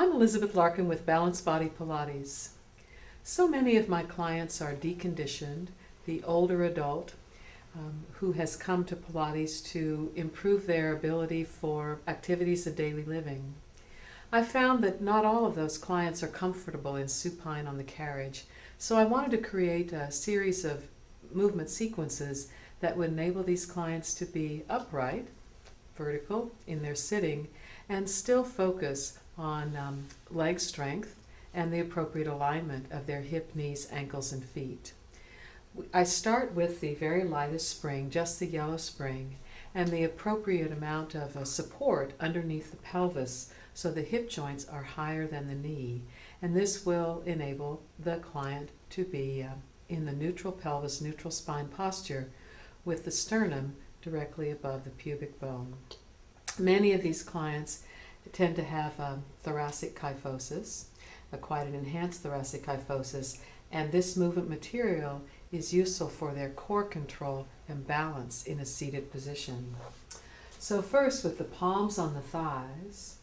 I'm Elisabeth Larkin with Balanced Body Pilates. So many of my clients are deconditioned, the older adult who has come to Pilates to improve their ability for activities of daily living. I found that not all of those clients are comfortable in supine on the carriage, so I wanted to create a series of movement sequences that would enable these clients to be upright, vertical in their sitting, and still focus on leg strength and the appropriate alignment of their hip, knees, ankles, and feet. I start with the very lightest spring, just the yellow spring, and the appropriate amount of support underneath the pelvis so the hip joints are higher than the knee. And this will enable the client to be in the neutral pelvis, neutral spine posture with the sternum directly above the pubic bone. Many of these clients tend to have thoracic kyphosis, quite an enhanced thoracic kyphosis, and this movement material is useful for their core control and balance in a seated position. So first, with the palms on the thighs,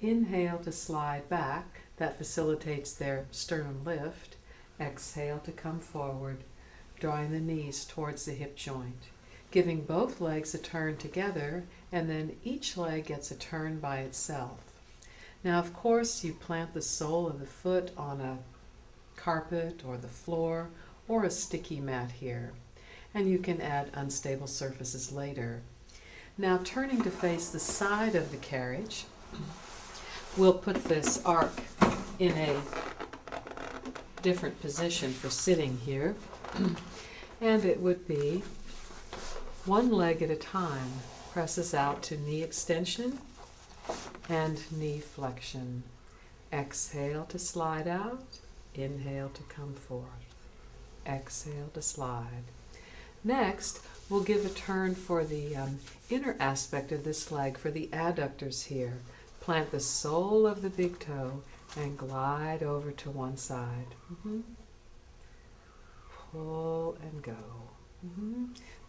inhale to slide back. That facilitates their sternum lift. Exhale to come forward, drawing the knees towards the hip joint, giving both legs a turn together, and then each leg gets a turn by itself. Now, of course, you plant the sole of the foot on a carpet or the floor or a sticky mat here, and you can add unstable surfaces later. Now, turning to face the side of the carriage, we'll put this arc in a different position for sitting here, and it would be one leg at a time, presses out to knee extension and knee flexion. Exhale to slide out, inhale to come forth. Exhale to slide. Next, we'll give a turn for the inner aspect of this leg, for the adductors here. Plant the sole of the big toe and glide over to one side. Pull and go.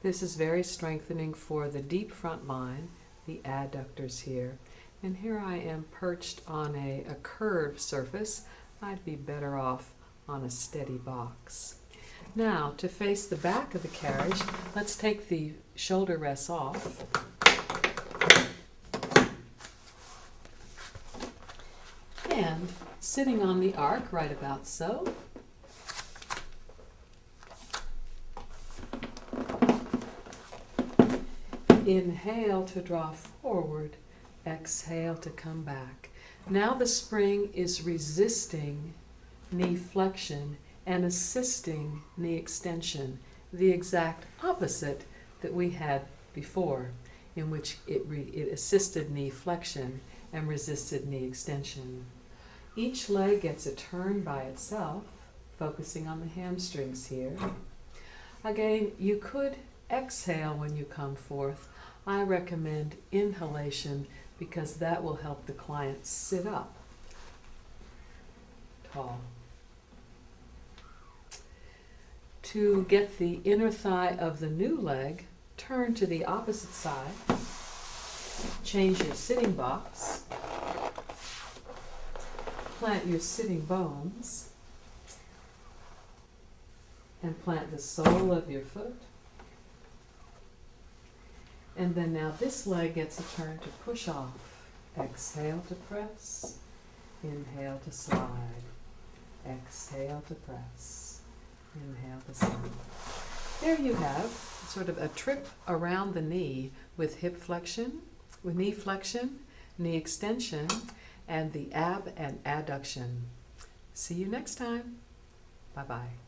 This is very strengthening for the deep front line, the adductors here. And here I am perched on a curved surface. I'd be better off on a steady box. Now, to face the back of the carriage, let's take the shoulder rests off. And sitting on the arc, right about so. Inhale to draw forward, exhale to come back. Now the spring is resisting knee flexion and assisting knee extension, the exact opposite that we had before, in which it assisted knee flexion and resisted knee extension. Each leg gets a turn by itself, focusing on the hamstrings here. Again, you could exhale when you come forth. I recommend inhalation because that will help the client sit up tall. To get the inner thigh of the new leg, turn to the opposite side. Change your sitting box. Plant your sitting bones. And plant the sole of your foot. And then now this leg gets a turn to push off. Exhale to press. Inhale to slide. Exhale to press. Inhale to slide. There you have sort of a trip around the knee with hip flexion, with knee flexion, knee extension, and the ab and adduction. See you next time. Bye-bye.